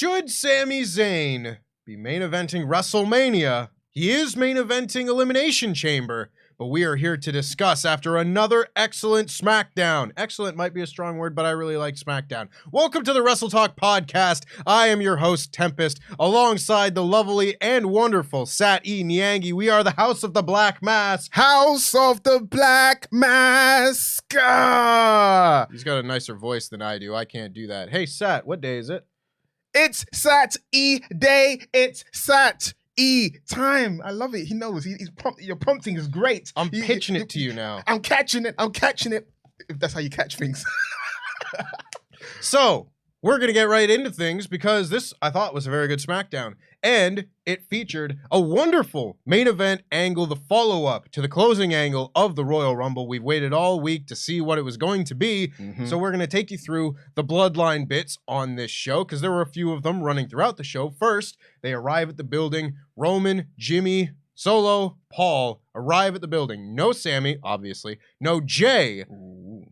Should Sami Zayn be main eventing WrestleMania? He is main eventing Elimination Chamber, but we are here to discuss after another excellent SmackDown. Excellent might be a strong word, but I really like SmackDown. Welcome to the WrestleTalk Podcast. I am your host, Tempest, alongside the lovely and wonderful Sat E. Nyangi. We are the House of the Black Mask. House of the Black Mask. He's got a nicer voice than I do. I can't do that. Hey, Sat, what day is it? It's Sat E Day. It's Sat E time. I love it. He knows. He's your prompting is great. I'm pitching it to you now. I'm catching it. If that's how you catch things. So, we're going to get right into things because this, I thought, was a very good SmackDown. And it featured a wonderful main event angle, the follow-up to the closing angle of the Royal Rumble. We've waited all week to see what it was going to be. So we're going to take you through the bloodline bits on this show because there were a few of them running throughout the show. First, they arrive at the building. Roman, Jimmy, Solo, Paul arrive at the building. No Sami, obviously. No Jay.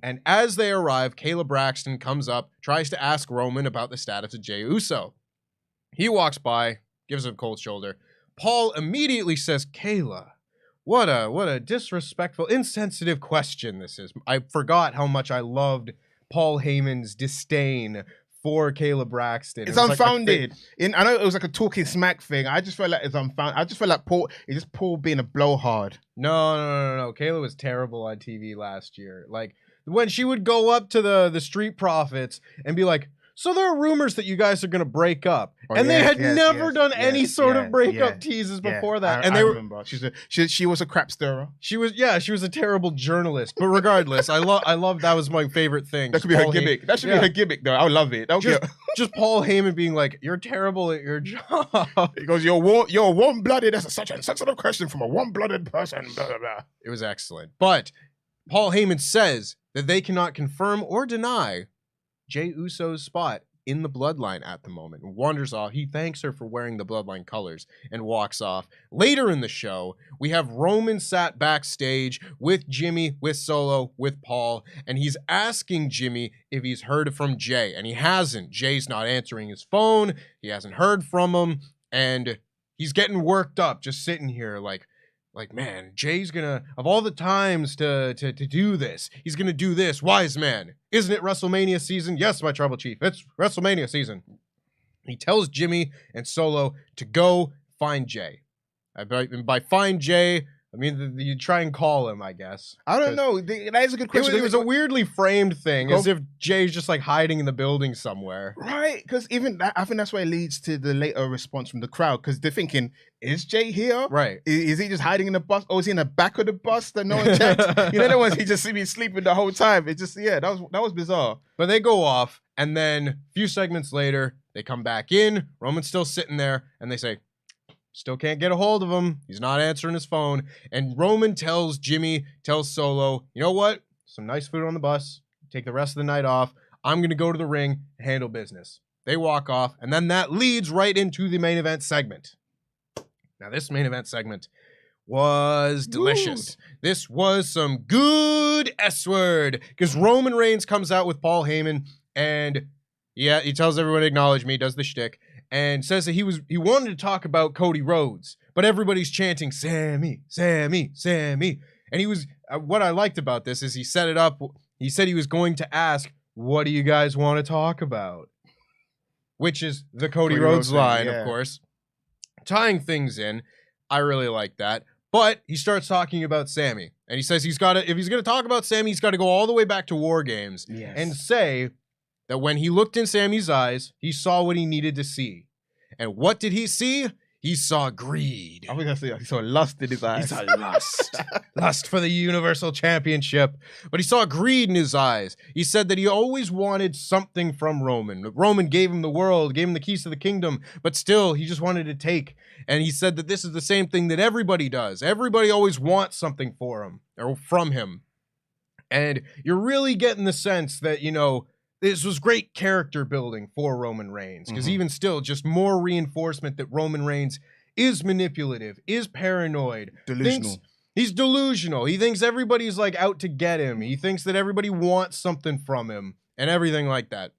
And as they arrive, Kayla Braxton comes up, tries to ask Roman about the status of Jey Uso. He walks by, gives him a cold shoulder. Paul immediately says, Kayla, what a disrespectful, insensitive question this is. I forgot how much I loved Paul Heyman's disdain for Kayla Braxton. It's unfounded. I know it was like a talking smack thing. I just felt like it's unfounded. I just felt like it's just Paul being a blowhard. No. Kayla was terrible on TV last year. Like, when she would go up to the Street Profits and be like, so there are rumors that you guys are going to break up. They had never done any sort of breakup teases before that. I remember. She was a crap stirrer. She was a terrible journalist. But regardless, I love that was my favorite thing. That could be her gimmick. That should be her gimmick, though. I would love it. Just Paul Heyman being like, you're terrible at your job. He goes, you're warm-blooded. That's such a sensitive question from a warm-blooded person. Blah, blah, blah. It was excellent. But Paul Heyman says that they cannot confirm or deny Jey Uso's spot in the bloodline at the moment. And wanders off. He thanks her for wearing the bloodline colors and walks off. Later in the show, we have Roman sat backstage with Jimmy, with Solo, with Paul, and he's asking Jimmy if he's heard from Jey, and he hasn't. Jay's not answering his phone. He hasn't heard from him, and he's getting worked up, just sitting here like, man, Jay's gonna, of all the times to do this, he's gonna do this. Wise man. Isn't it WrestleMania season? Yes, my tribal chief. It's WrestleMania season. He tells Jimmy and Solo to go find Jay. By find Jay, I mean, you try and call him, I guess. I don't know. That is a good question. It was a weirdly framed thing, as if Jay's just like hiding in the building somewhere. Right, because even that, I think that's why it leads to the later response from the crowd, because they're thinking, is Jay here? Right. Is he just hiding in the bus? Or is he in the back of the bus that no one checked? You know, the ones he just see me sleeping the whole time. It just, that was bizarre. But they go off, and then a few segments later, they come back in. Roman's still sitting there, and they say, still can't get a hold of him. He's not answering his phone. And Roman tells Solo, you know what? Some nice food on the bus. Take the rest of the night off. I'm going to go to the ring and handle business. They walk off, and then that leads right into the main event segment. Now, this main event segment was delicious. This was some good S-word, because Roman Reigns comes out with Paul Heyman, and he tells everyone to acknowledge me, does the shtick, and says that he wanted to talk about Cody Rhodes, but everybody's chanting Sami, Sami, Sami. And he was, what I liked about this is he set it up. He said he was going to ask, what do you guys want to talk about? Which is the Cody Rhodes line, of course. Tying things in. I really like that. But he starts talking about Sami. And he says if he's going to talk about Sami, he's got to go all the way back to War Games and say that when he looked in Sami's eyes, he saw what he needed to see. And what did he see? He saw greed. I think he saw lust in his eyes. He saw lust. Lust for the Universal Championship. But he saw greed in his eyes. He said that he always wanted something from Roman. Roman gave him the world, gave him the keys to the kingdom, but still, he just wanted to take. And he said that this is the same thing that everybody does. Everybody always wants something for him, or from him. And you're really getting the sense that, this was great character building for Roman Reigns, because even still, just more reinforcement that Roman Reigns is manipulative, is paranoid. Delusional. He's delusional. He thinks everybody's like out to get him. He thinks that everybody wants something from him and everything like that.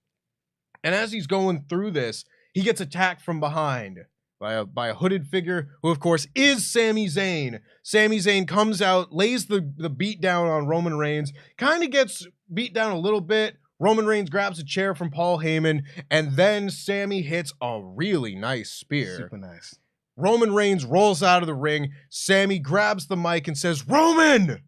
And as he's going through this, he gets attacked from behind by a hooded figure who, of course, is Sami Zayn. Sami Zayn comes out, lays the beat down on Roman Reigns, kind of gets beat down a little bit. Roman Reigns grabs a chair from Paul Heyman, and then Sami hits a really nice spear. Super nice. Roman Reigns rolls out of the ring. Sami grabs the mic and says, "Roman,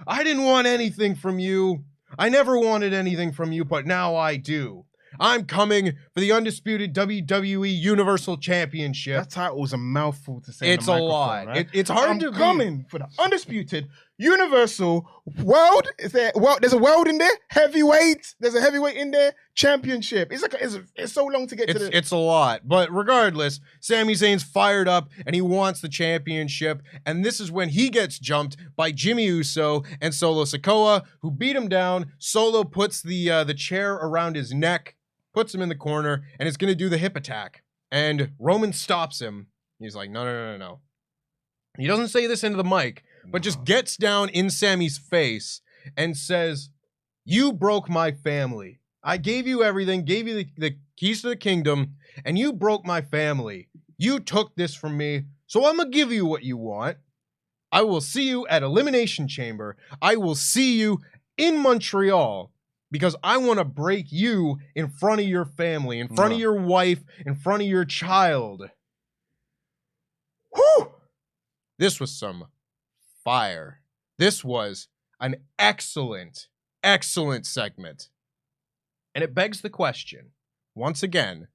I didn't want anything from you. I never wanted anything from you, but now I do. I'm coming for the undisputed WWE Universal Championship." That title was a mouthful to say. It's a lot. Right? It's hard I'm to coming for the undisputed Universal World. Is there? Well, there's a world in there. Heavyweight. There's a heavyweight in there. Championship. It's so long to get to the. It's a lot, but regardless, Sami Zayn's fired up and he wants the championship. And this is when he gets jumped by Jimmy Uso and Solo Sikoa, who beat him down. Solo puts the chair around his neck, puts him in the corner, and is going to do the hip attack. And Roman stops him. He's like, no. He doesn't say this into the mic, but just gets down in Sami's face and says, "You broke my family. I gave you everything, gave you the keys to the kingdom, and you broke my family. You took this from me, so I'm going to give you what you want. I will see you at Elimination Chamber. I will see you in Montreal. Because I want to break you in front of your family, in front of your wife, in front of your child." Whew! This was some fire. This was an excellent, excellent segment. And it begs the question, once again,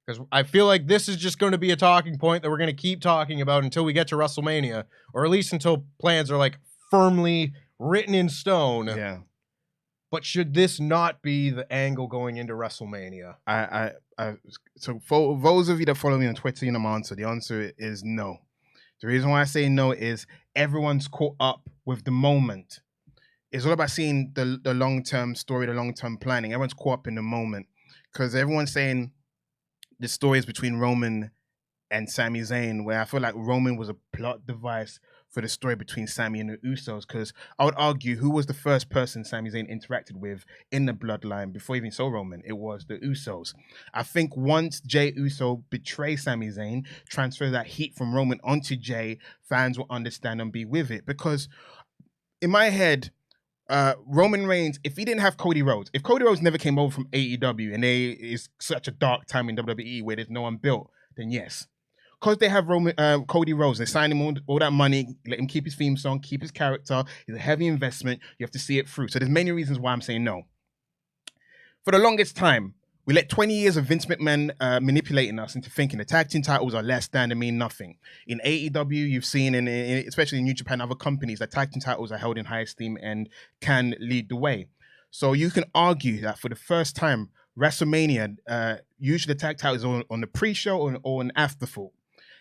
because I feel like this is just going to be a talking point that we're going to keep talking about until we get to WrestleMania, or at least until plans are like firmly written in stone. Yeah. But should this not be the angle going into WrestleMania? So for those of you that follow me on Twitter, you know my answer. The answer is no. The reason why I say no is everyone's caught up with the moment. It's all about seeing the long-term story, the long-term planning. Everyone's caught up in the moment because everyone's saying the story is between Roman and Sami Zayn, where I feel like Roman was a plot device for the story between Sami and the Usos, because I would argue who was the first person Sami Zayn interacted with in the bloodline before he even saw Roman? It was the Usos. I think once Jey Uso betrays Sami Zayn, transfer that heat from Roman onto Jey, fans will understand and be with it. Because in my head, Roman Reigns, if he didn't have Cody Rhodes, if Cody Rhodes never came over from AEW and is such a dark time in WWE where there's no one built, then yes. Because they have Cody Rhodes, they signed him all that money, let him keep his theme song, keep his character. He's a heavy investment. You have to see it through. So there's many reasons why I'm saying no. For the longest time, we let 20 years of Vince McMahon manipulating us into thinking the tag team titles are less than and mean nothing. In AEW, you've seen, especially in New Japan, other companies, that tag team titles are held in high esteem and can lead the way. So you can argue that for the first time, WrestleMania, usually the tag titles are on the pre-show or an afterthought.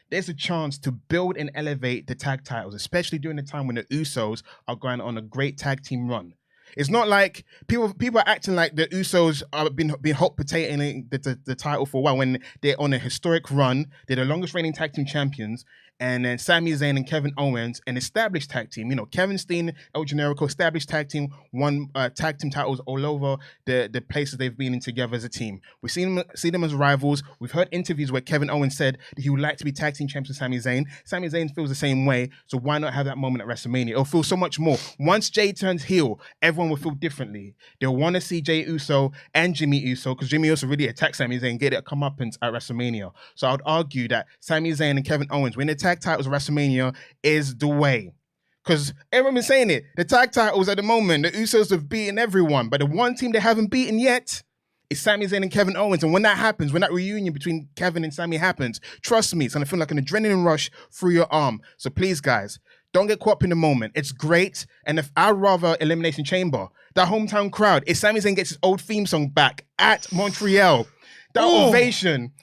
There's a chance to build and elevate the tag titles, especially during the time when the Usos are going on a great tag team run. It's not like people are acting like the Usos are been hot potatoing the title for a while when they're on a historic run. They're the longest reigning tag team champions. And then Sami Zayn and Kevin Owens, an established tag team. You know, Kevin Steen, El Generico, established tag team, won tag team titles all over the places they've been in together as a team. We've seen them as rivals. We've heard interviews where Kevin Owens said that he would like to be tag team champion with Sami Zayn. Sami Zayn feels the same way, so why not have that moment at WrestleMania? It'll feel so much more. Once Jey turns heel, everyone will feel differently. They'll want to see Jey Uso and Jimmy Uso, because Jimmy Uso really attacked Sami Zayn and get it comeuppance at WrestleMania. So I would argue that Sami Zayn and Kevin Owens, when they tag titles at WrestleMania, is the way. Because everyone been saying it. The tag titles at the moment, the Usos have beaten everyone, but the one team they haven't beaten yet is Sami Zayn and Kevin Owens. And when that happens, when that reunion between Kevin and Sami happens, trust me, it's going to feel like an adrenaline rush through your arm. So please, guys, don't get caught up in the moment. It's great. And if I'd rather Elimination Chamber, that hometown crowd, if Sami Zayn gets his old theme song back at Montreal, that ovation,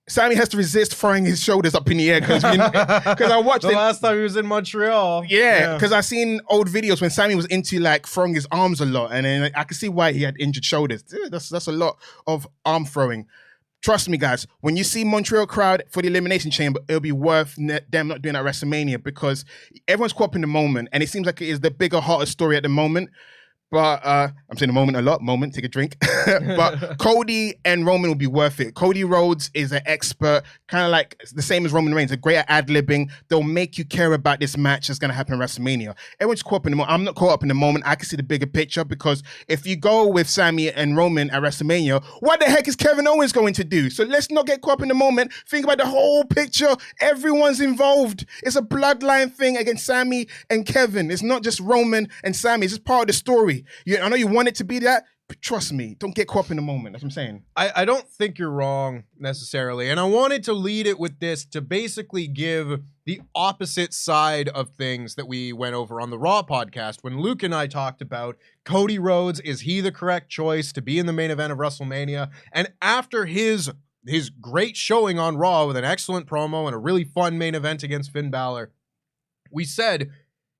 Sami has to resist throwing his shoulders up in the air because I watched the last time he was in Montreal. Yeah, because I seen old videos when Sami was into like throwing his arms a lot, and then I could see why he had injured shoulders. Dude, that's a lot of arm throwing. Trust me, guys, when you see Montreal crowd for the Elimination Chamber, it'll be worth them not doing that WrestleMania, because everyone's caught up in the moment, and it seems like it is the bigger, hotter story at the moment. But I'm saying a moment a lot. Moment, take a drink. But Cody and Roman will be worth it. Cody Rhodes is an expert, kind of like the same as Roman Reigns, a great at ad-libbing. They'll make you care about this match that's going to happen in WrestleMania. Everyone's caught up in the moment. I'm not caught up in the moment. I can see the bigger picture, because if you go with Sami and Roman at WrestleMania, what the heck is Kevin Owens going to do? So let's not get caught up in the moment. Think about the whole picture. Everyone's involved. It's a bloodline thing against Sami and Kevin. It's not just Roman and Sami. It's just part of the story. I know you want it to be that, but trust me, don't get caught up in the moment. That's what I'm saying. I don't think you're wrong necessarily. And I wanted to lead it with this to basically give the opposite side of things that we went over on the Raw podcast when Luke and I talked about Cody Rhodes. Is he the correct choice to be in the main event of WrestleMania? And after his great showing on Raw with an excellent promo and a really fun main event against Finn Balor, we said,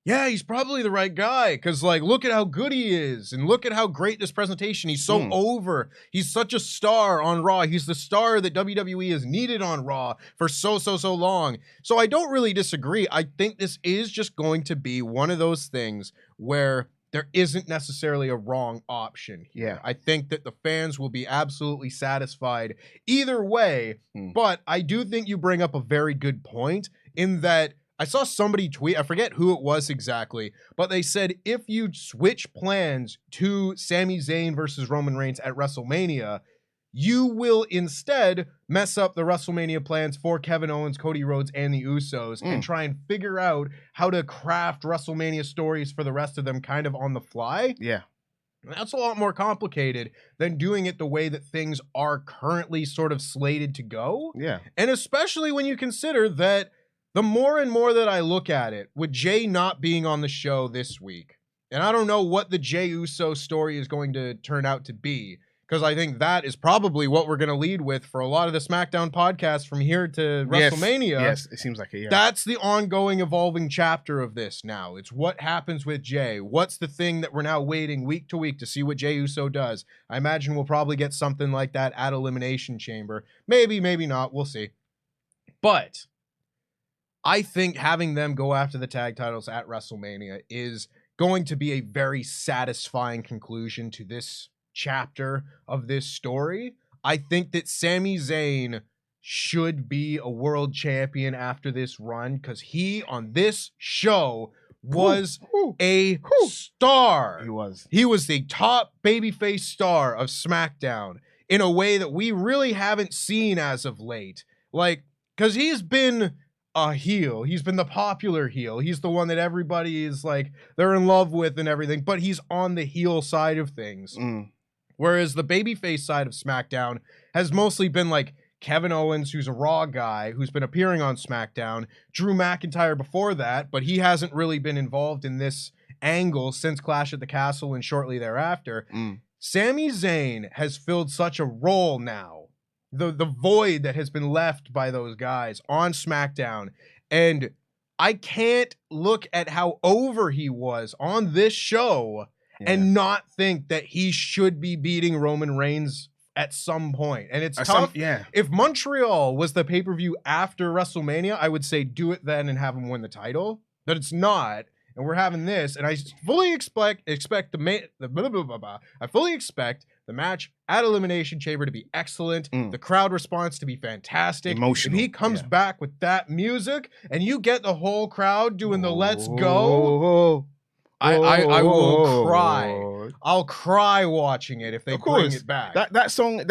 yeah, he's probably the right guy, because, like, look at how good he is, and look at how great this presentation. He's so over. He's such a star on Raw. He's the star that WWE has needed on Raw for so long. So I don't really disagree. I think this is just going to be one of those things where there isn't necessarily a wrong option here. Yeah. I think that the fans will be absolutely satisfied either way, but I do think you bring up a very good point in that I saw somebody tweet, I forget who it was exactly, but they said if you switch plans to Sami Zayn versus Roman Reigns at WrestleMania, you will instead mess up the WrestleMania plans for Kevin Owens, Cody Rhodes, and the Usos and try and figure out how to craft WrestleMania stories for the rest of them kind of on the fly. Yeah. That's a lot more complicated than doing it the way that things are currently sort of slated to go. Yeah. And especially when you consider that the more and more that I look at it, with Jay not being on the show this week, and I don't know what the Jay Uso story is going to turn out to be, because I think that is probably what we're going to lead with for a lot of the SmackDown podcast from here to WrestleMania. Yes, it seems like it, yeah. That's the ongoing, evolving chapter of this now. It's what happens with Jay. What's the thing that we're now waiting week to week to see what Jay Uso does? I imagine we'll probably get something like that at Elimination Chamber. Maybe, maybe not. We'll see. But I think having them go after the tag titles at WrestleMania is going to be a very satisfying conclusion to this chapter of this story. I think that Sami Zayn should be a world champion after this run, because he, on this show, was a star. He was the top babyface star of SmackDown in a way that we really haven't seen as of late. Like, because he's been a heel. He's been the popular heel. He's the one that everybody is like, they're in love with and everything, but he's on the heel side of things. Whereas the babyface side of SmackDown has mostly been like Kevin Owens, who's a Raw guy, who's been appearing on SmackDown, Drew McIntyre before that, but he hasn't really been involved in this angle since Clash at the Castle and shortly thereafter. Sami Zayn has filled such a role now. The void that has been left by those guys on SmackDown. And I can't look at how over he was on this show and not think that he should be beating Roman Reigns at some point. And it's tough. If Montreal was the pay-per-view after WrestleMania, I would say do it then and have him win the title. But it's not. And we're having this, and I fully expect the match at Elimination Chamber to be excellent, the crowd response to be fantastic. Emotional. If he comes back with that music, and you get the whole crowd doing the "Let's Go," I will cry. I'll cry watching it if they bring it back. That song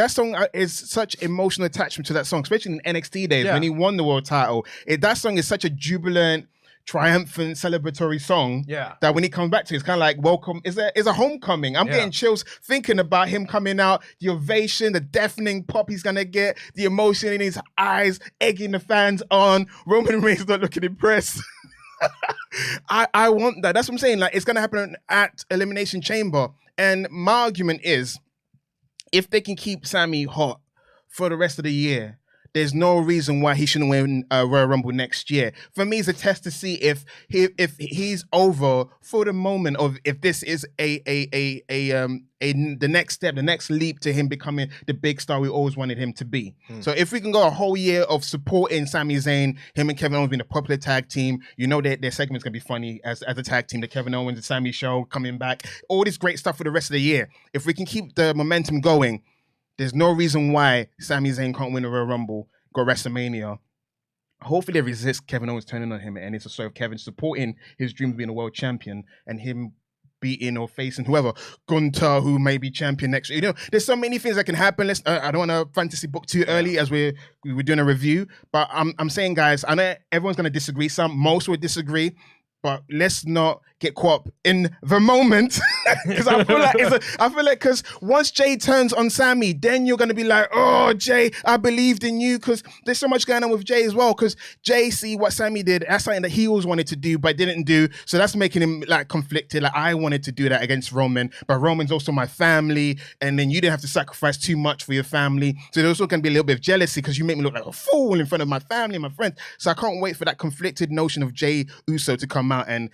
is such emotional attachment to that song, especially in NXT days when he won the world title. That song is such a jubilant, triumphant, celebratory song that when he comes back to it, it's kind of like welcome. Is a homecoming. I'm getting chills thinking about him coming out, the ovation, the deafening pop he's gonna get, the emotion in his eyes, egging the fans on. Roman Reigns not looking impressed. I want that. That's what I'm saying. Like, it's gonna happen at Elimination Chamber. And my argument is, if they can keep Sami hot for the rest of the year, there's no reason why he shouldn't win Royal Rumble next year. For me, it's a test to see if he's over for the moment of if this is the next step, the next leap to him becoming the big star we always wanted him to be. So if we can go a whole year of supporting Sami Zayn, him and Kevin Owens being a popular tag team, you know their segment's gonna be funny as a tag team. The Kevin Owens and Sami show coming back, all this great stuff for the rest of the year. If we can keep the momentum going, there's no reason why Sami Zayn can't win a Royal Rumble, go WrestleMania. Hopefully they resist Kevin Owens turning on him, and it's a sort of Kevin supporting his dream of being a world champion and him beating or facing whoever, Gunther, who may be champion next year. You know, there's so many things that can happen. I don't want to fantasy book too early as we're doing a review, but I'm saying, guys, I know everyone's going to disagree. Most would disagree, but let's not get caught up in the moment because I feel like because once Jay turns on Sami, then you're gonna be like, oh Jay, I believed in you, because there's so much going on with Jay as well. Because Jay see what Sami did, that's something that he always wanted to do but didn't do, so that's making him like conflicted. Like, I wanted to do that against Roman, but Roman's also my family, and then you didn't have to sacrifice too much for your family, so there's also gonna be a little bit of jealousy because you make me look like a fool in front of my family and my friends. So I can't wait for that conflicted notion of Jay Uso to come out and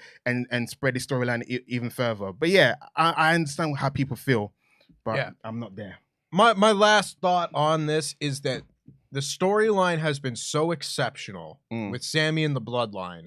spread the storyline even further. But yeah, I understand how people feel, but yeah, I'm not there. My last thought on this is that the storyline has been so exceptional with Sami and the Bloodline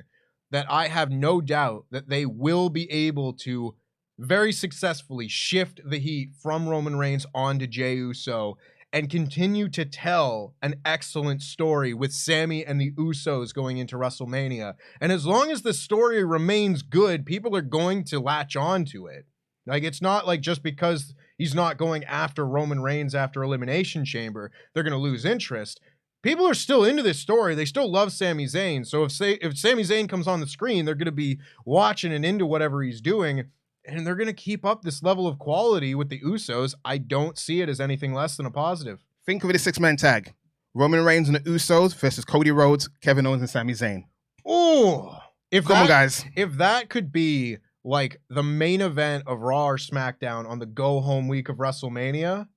that I have no doubt that they will be able to very successfully shift the heat from Roman Reigns onto Jey Uso and continue to tell an excellent story with Sami and the Usos going into WrestleMania. And as long as the story remains good, people are going to latch on to it. Like, it's not like just because he's not going after Roman Reigns after Elimination Chamber, they're going to lose interest. People are still into this story. They still love Sami Zayn. So if Sami Zayn comes on the screen, they're going to be watching and into whatever he's doing, and they're going to keep up this level of quality with the Usos. I don't see it as anything less than a positive. Think of it as 6-man tag. Roman Reigns and the Usos versus Cody Rhodes, Kevin Owens, and Sami Zayn. Oh, come on, guys. If that could be like the main event of Raw or SmackDown on the go-home week of WrestleMania,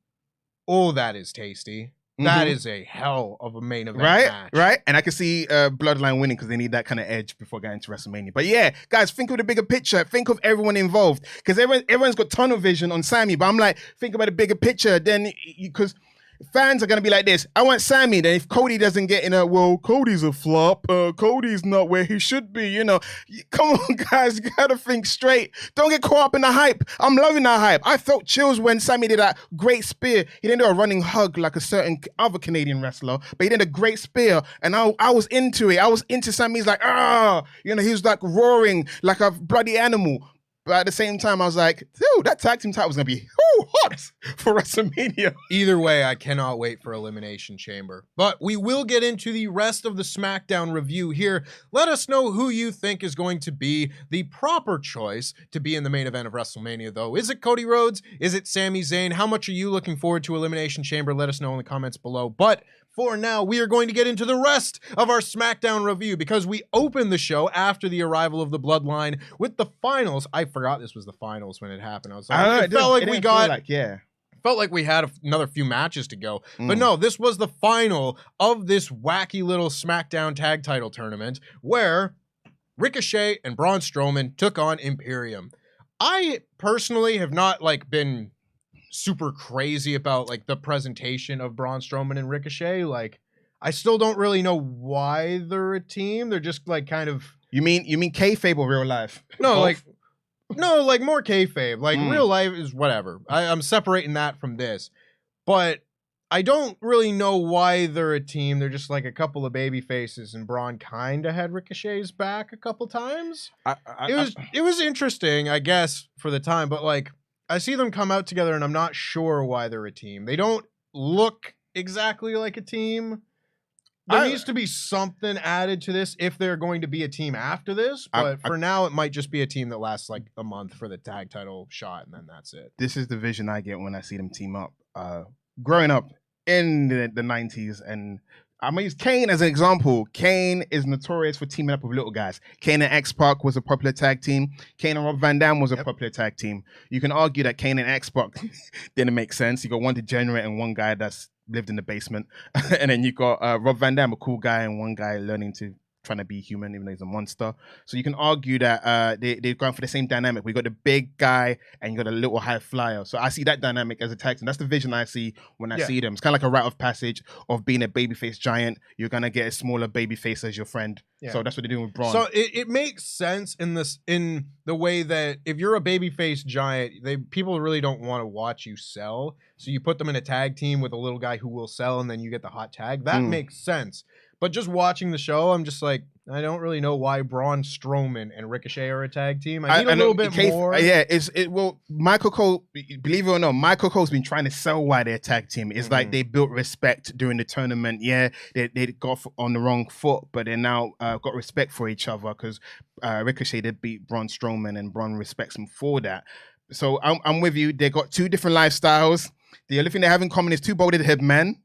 oh, that is tasty. That is a hell of a main event match. Right? And I can see Bloodline winning because they need that kind of edge before getting to WrestleMania. But yeah, guys, think of the bigger picture. Think of everyone involved. Because everyone's got tunnel vision on Sami. But I'm like, think about the bigger picture. Then, because fans are going to be like this. I want Sami. Then if Cody doesn't get in Cody's a flop. Cody's not where he should be. You know, come on, guys. You got to think straight. Don't get caught up in the hype. I'm loving that hype. I felt chills when Sami did that great spear. He didn't do a running hug like a certain other Canadian wrestler, but he did a great spear. And I was into it. I was into Sami's like, he was like roaring like a bloody animal. But at the same time, I was like, dude, that tag team title was going to be hot for WrestleMania. Either way, I cannot wait for Elimination Chamber. But we will get into the rest of the SmackDown review here. Let us know who you think is going to be the proper choice to be in the main event of WrestleMania, though. Is it Cody Rhodes? Is it Sami Zayn? How much are you looking forward to Elimination Chamber? Let us know in the comments below. But for now, we are going to get into the rest of our SmackDown review because we opened the show after the arrival of the Bloodline with the finals. I forgot this was the finals when it happened. I was like, felt like we had another few matches to go. But no, this was the final of this wacky little SmackDown tag title tournament where Ricochet and Braun Strowman took on Imperium. I personally have not been super crazy about the presentation of Braun Strowman and Ricochet. I still don't really know why they're a team. They're just kind of. You mean kayfabe or real life? No, more kayfabe. Real life is whatever. I'm separating that from this, but I don't really know why they're a team. They're just a couple of baby faces, and Braun kind of had Ricochet's back a couple times. It was interesting, I guess, for the time, but I see them come out together, and I'm not sure why they're a team. They don't look exactly like a team. There needs to be something added to this if they're going to be a team after this. But for now, it might just be a team that lasts a month for the tag title shot, and then that's it. This is the vision I get when I see them team up. Growing up in the 90s and I'm gonna use Kane as an example. Kane is notorious for teaming up with little guys. Kane and X-Pac was a popular tag team. Kane and Rob Van Dam was a popular tag team. You can argue that Kane and X-Pac didn't make sense. You got one degenerate and one guy that's lived in the basement, and then you got Rob Van Dam, a cool guy, and one guy learning to trying to be human, even though he's a monster. So you can argue that they're going for the same dynamic. We got the big guy and you got a little high flyer. So I see that dynamic as a tag team. That's the vision I see when I see them. It's kind of like a rite of passage of being a babyface giant. You're gonna get a smaller babyface as your friend. Yeah. So that's what they're doing with Braun. So it makes sense in the way that if you're a babyface giant, people really don't want to watch you sell. So you put them in a tag team with a little guy who will sell, and then you get the hot tag. That makes sense. But just watching the show, I'm just like, I don't really know why Braun Strowman and Ricochet are a tag team. I need a little bit more. Yeah, well, Michael Cole, believe it or not, Michael Cole's been trying to sell why they're a tag team. It's like they built respect during the tournament. Yeah, they got on the wrong foot, but they now got respect for each other because Ricochet did beat Braun Strowman and Braun respects him for that. So I'm with you. They got two different lifestyles. The only thing they have in common is two balded head men.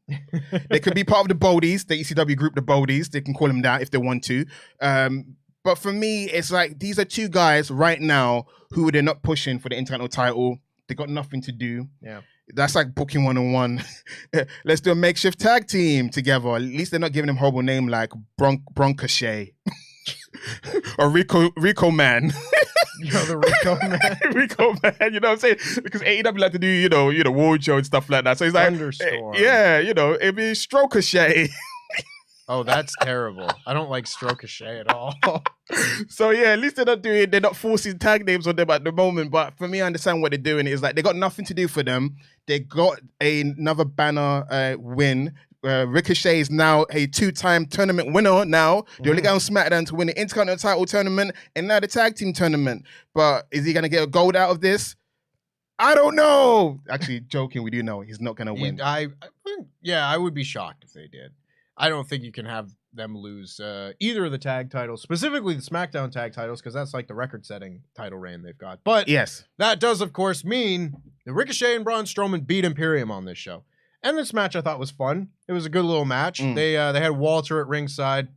They could be part of the Boldies, the ECW group, the Boldies. They can call them that if they want to. But for me, it's like these are two guys right now who they're not pushing for the Intercontinental title. They got nothing to do. Yeah. That's like booking 101. Let's do a makeshift tag team together. At least they're not giving them a horrible name like Braunochet or Rico Man. The Rico Man. Rico Man, you know what I'm saying? Because AEW like to do, you know, award show and stuff like that. So it's like, Thunderstorm. Yeah, it'd be Strokochet. Oh, that's terrible. I don't like Strokochet at all. So yeah, at least they're not forcing tag names on them at the moment. But for me, I understand what they're doing. It's like they got nothing to do for them. They got another banner win. Ricochet is now a two-time tournament winner now. The only guy on SmackDown to win the Intercontinental title tournament and now the tag team tournament. But is he going to get a gold out of this? I don't know. Actually, joking, we do know he's not going to win. I would be shocked if they did. I don't think you can have them lose either of the tag titles, specifically the SmackDown tag titles, because that's like the record-setting title reign they've got. But yes, that does, of course, mean that Ricochet and Braun Strowman beat Imperium on this show. And this match I thought was fun. It was a good little match. They had Walter at ringside.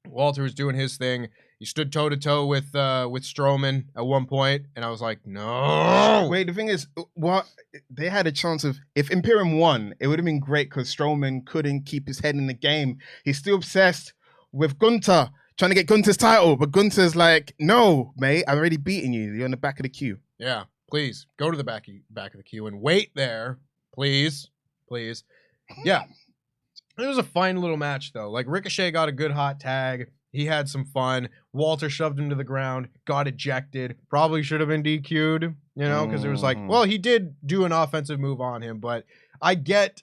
Walter was doing his thing. He stood toe to toe with Strowman at one point, and I was like, no. Wait, the thing is, they had a chance of if Imperium won, it would have been great because Strowman couldn't keep his head in the game. He's still obsessed with Gunther, trying to get Gunther's title, but Gunther's like, no, mate, I've already beaten you. You're in the back of the queue. Yeah, please go to the back of the queue and wait there, please. Yeah. It was a fine little match, though. Like, Ricochet got a good hot tag. He had some fun. Walter shoved him to the ground, got ejected. Probably should have been DQ'd, because it was like, well, he did do an offensive move on him, but I get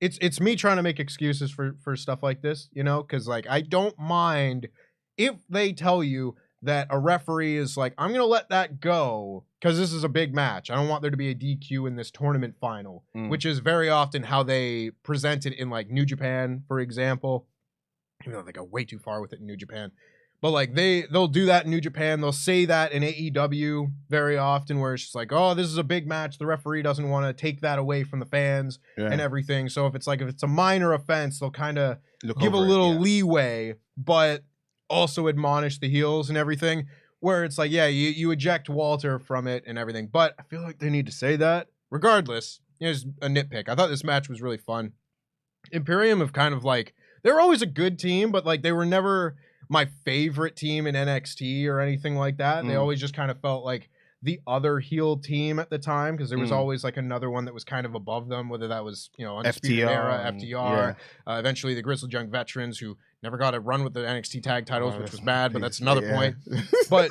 it's me trying to make excuses for stuff like this, because like I don't mind if they tell you that a referee is like, I'm going to let that go because this is a big match. I don't want there to be a DQ in this tournament final, which is very often how they present it in like New Japan, for example. Even though they go way too far with it in New Japan. But like they'll do that in New Japan. They'll say that in AEW very often where it's just like, oh, this is a big match. The referee doesn't want to take that away from the fans and everything. So if it's a minor offense, they'll kind of give a little leeway, but also admonish the heels and everything, where it's like, yeah, you eject Walter from it and everything, but I feel like they need to say that. Regardless, here's a nitpick. I thought this match was really fun. Imperium have kind of like, they're always a good team, but like they were never my favorite team in NXT or anything like that. They always just kind of felt like the other heel team at the time, because there was always like another one that was kind of above them, whether that was, Undisputed Era, FTR, eventually the Grizzled Young Veterans, who never got a run with the NXT tag titles, which was bad, but that's another point. But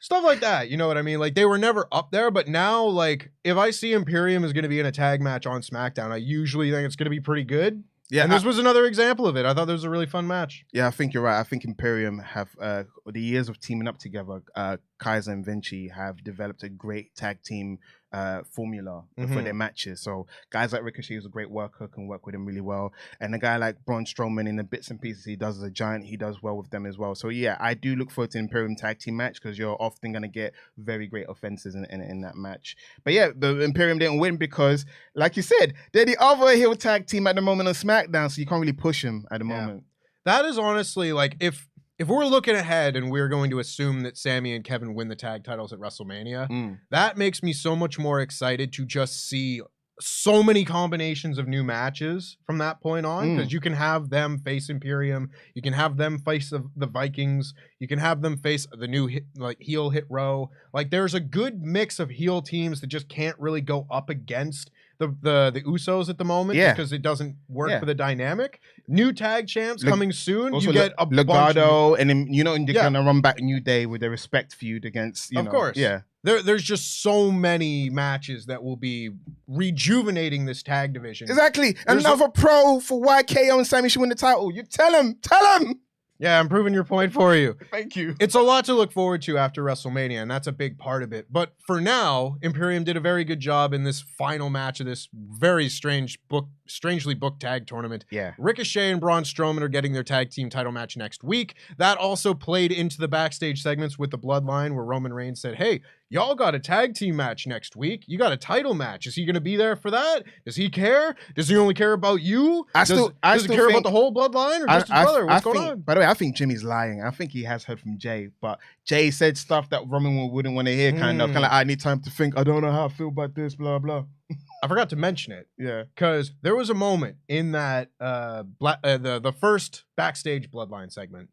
stuff like that, you know what I mean? Like, they were never up there, but now, like, if I see Imperium is going to be in a tag match on SmackDown, I usually think it's going to be pretty good. Yeah, and this was another example of it. I thought this was a really fun match. Yeah, I think you're right. I think Imperium have the years of teaming up together Kaiser and Vinci have developed a great tag team formula for their matches. So guys like Ricochet is a great worker, can work with him really well. And a guy like Braun Strowman, in the bits and pieces he does as a giant, he does well with them as well. So yeah, I do look forward to Imperium tag team match because you're often going to get very great offenses in that match. But yeah, the Imperium didn't win because, like you said, they're the other heel tag team at the moment on SmackDown, so you can't really push them at the moment. That is honestly, like, if we're looking ahead and we're going to assume that Sami and Kevin win the tag titles at WrestleMania, that makes me so much more excited to just see so many combinations of new matches from that point on, because you can have them face Imperium, you can have them face the Vikings, you can have them face the new heel Hit Row. Like, there's a good mix of heel teams that just can't really go up against the Usos at the moment because it doesn't work for the dynamic. New tag champs coming soon. Also, you get a Legado, and then they're gonna run back New Day with their Respect feud against. Of course. There's just so many matches that will be rejuvenating this tag division. Exactly. Another pro for why KO and Sami should win the title. You tell him. Yeah, I'm proving your point for you. Thank you. It's a lot to look forward to after WrestleMania, and that's a big part of it. But for now, Imperium did a very good job in this final match of this very strangely booked tag tournament. Yeah. Ricochet and Braun Strowman are getting their tag team title match next week. That also played into the backstage segments with the Bloodline, where Roman Reigns said, hey, y'all got a tag team match next week. You got a title match. Is he going to be there for that? Does he care? Does he only care about you? Does he care about the whole Bloodline or just his brother? What's going on? By the way, I think Jimmy's lying. I think he has heard from Jay, but Jay said stuff that Roman wouldn't want to hear, kind of like, I need time to think. I don't know how I feel about this, blah, blah. I forgot to mention it. Yeah. Because there was a moment in that the first backstage Bloodline segment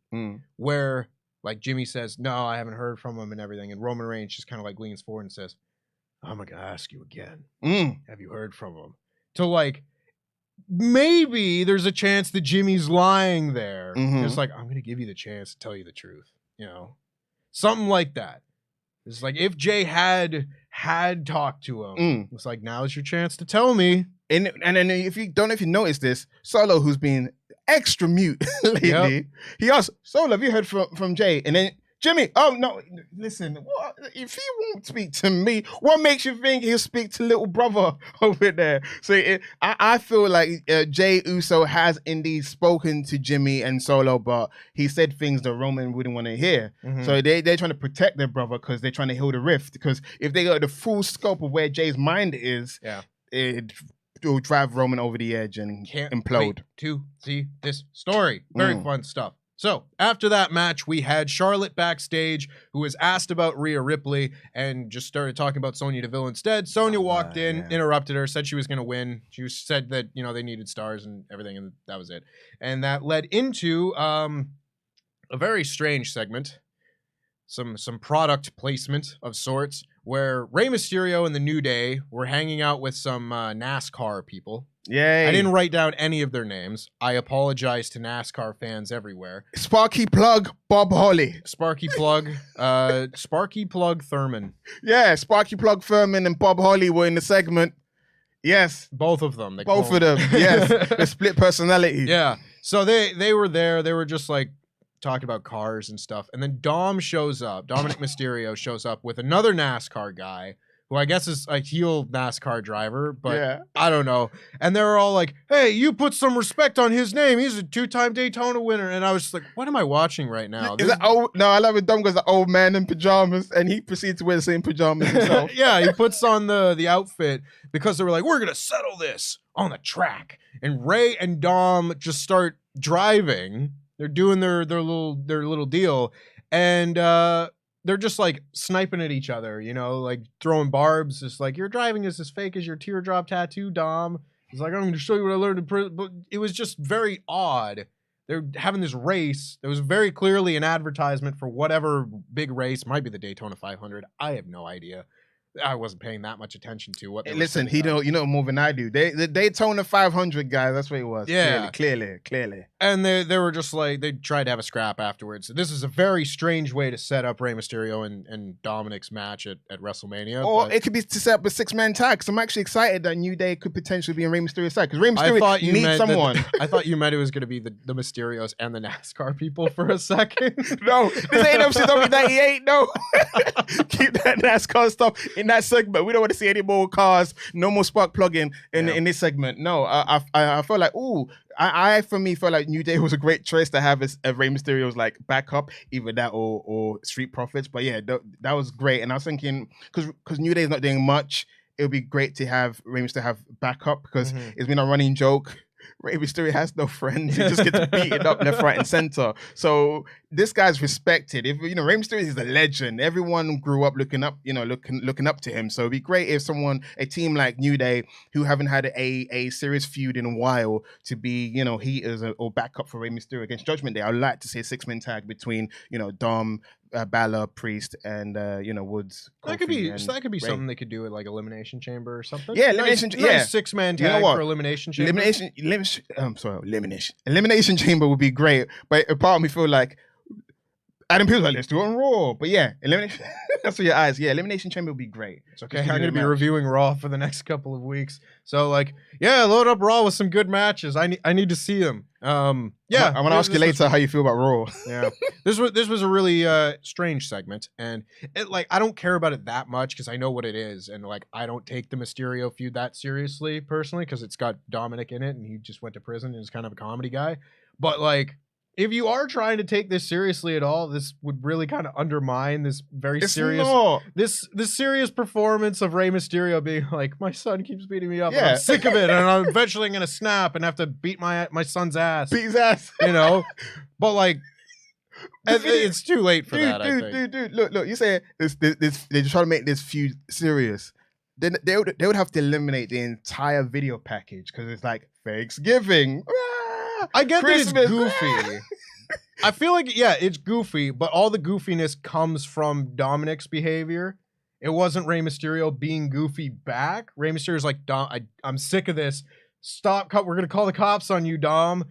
where, like, Jimmy says, no, I haven't heard from him and everything. And Roman Reigns just kind of like leans forward and says, I'm going to ask you again. Have you heard from him? To, like, maybe there's a chance that Jimmy's lying there. Just like, I'm going to give you the chance to tell you the truth. You know? Something like that. It's like, if Jay had talked to him, it's like, now is your chance to tell me. And then if you notice this, Solo, who's been extra mute lately, he asked, Solo, have you heard from Jay? And then Jimmy, oh no, listen, what, if he won't speak to me, what makes you think he'll speak to little brother over there? So I feel like Jay Uso has indeed spoken to Jimmy and Solo, but he said things that Roman wouldn't want to hear. So they're trying to protect their brother because they're trying to heal the rift. Because if they got the full scope of where Jay's mind is, it will drive Roman over the edge and implode. Wait to see this story. Very fun stuff. So, after that match, we had Charlotte backstage, who was asked about Rhea Ripley and just started talking about Sonya Deville instead. Sonya walked in, interrupted her, said she was going to win. She said that, you know, they needed stars and everything, and that was it. And that led into a very strange segment, some product placement of sorts, where Rey Mysterio and the New Day were hanging out with some NASCAR people. Yay. I didn't write down any of their names. I apologize to NASCAR fans everywhere. Sparky Plug Bob Holly. Sparky Plug Thurman. Yeah, Sparky Plug Thurman and Bob Holly were in the segment. Yes. Both of them. Both of them, yes. The split personality. Yeah. So they were there. They were just like talking about cars and stuff. And then Dominic Mysterio shows up with another NASCAR guy, who I guess is a heel NASCAR driver, but I don't know. And they were all like, hey, you put some respect on his name. He's a 2-time Daytona winner. And I was just like, what am I watching right now? No, I love it. Dom goes the old man in pajamas, and he proceeds to wear the same pajamas himself. Yeah, he puts on the outfit because they were like, we're going to settle this on the track. And Ray and Dom just start driving. They're doing their little deal. And they're just like sniping at each other, you know, like throwing barbs. It's like, your driving is as fake as your teardrop tattoo, Dom. It's like, I'm going to show you what I learned in prison. But it was just very odd. They're having this race. There was very clearly an advertisement for whatever big race. Might be the Daytona 500. I have no idea. I wasn't paying that much attention to what they were Listen, setting up. you know more than I do. The Daytona 500 guys, that's what it was. Yeah. Clearly. And they were just like, they tried to have a scrap afterwards. This is a very strange way to set up Rey Mysterio and Dominic's match at WrestleMania. Or it could be to set up a 6-man tag, because I'm actually excited that New Day could potentially be in Rey Mysterio's side, because Rey Mysterio needs someone. I thought you meant it was going to be the Mysterios and the NASCAR people for a second. No, this ain't WCW 98, no. Keep that NASCAR stuff in that segment. We don't want to see any more cars, no more spark plugging in this segment. No, I feel like, I for me felt like New Day was a great choice to have a Rey Mysterio's like backup, either that or Street Profits. But yeah, that was great. And I was thinking, because New Day is not doing much, it would be great to have Rey Mysterio have backup, because it's been a running joke. Rey Mysterio has no friends. He just gets beaten up left, right, and center. So this guy's respected. If Rey Mysterio is a legend. Everyone grew up looking up to him. So it'd be great if a team like New Day, who haven't had a serious feud in a while, to be heaters or backup for Rey Mysterio against Judgment Day. I'd like to see a 6-man tag between Dom, Balor, Priest, and Woods. That could be something they could do at like Elimination Chamber or something. Yeah, Elimination. Nice 6-man tag for Elimination Chamber. Elimination Chamber would be great, but a part of me feel like Adam Peel's like, let's do it on Raw. But yeah, Elimination. That's for your eyes. Yeah, Elimination Chamber would be great. It's okay. I'm going to be reviewing Raw for the next couple of weeks. So load up Raw with some good matches. I need to see them. I'm gonna ask you later how you feel about Raw. Yeah, this was a really strange segment, and I don't care about it that much because I know what it is, and I don't take the Mysterio feud that seriously personally because it's got Dominic in it, and he just went to prison and is kind of a comedy guy. But if you are trying to take this seriously at all, this would really kind of undermine this this serious performance of Rey Mysterio being like, my son keeps beating me up. Yeah. And I'm sick of it, and I'm eventually going to snap and have to beat my son's ass. Beat his ass. But it's too late for that. I think. Dude, look. You say this. They just try to make this feud serious. Then they would have to eliminate the entire video package because it's like Thanksgiving. I get Christmas. That it's goofy. I feel like, it's goofy, but all the goofiness comes from Dominic's behavior. It wasn't Rey Mysterio being goofy back. Rey Mysterio's like, Dom, I'm sick of this. Stop, we're going to call the cops on you, Dom.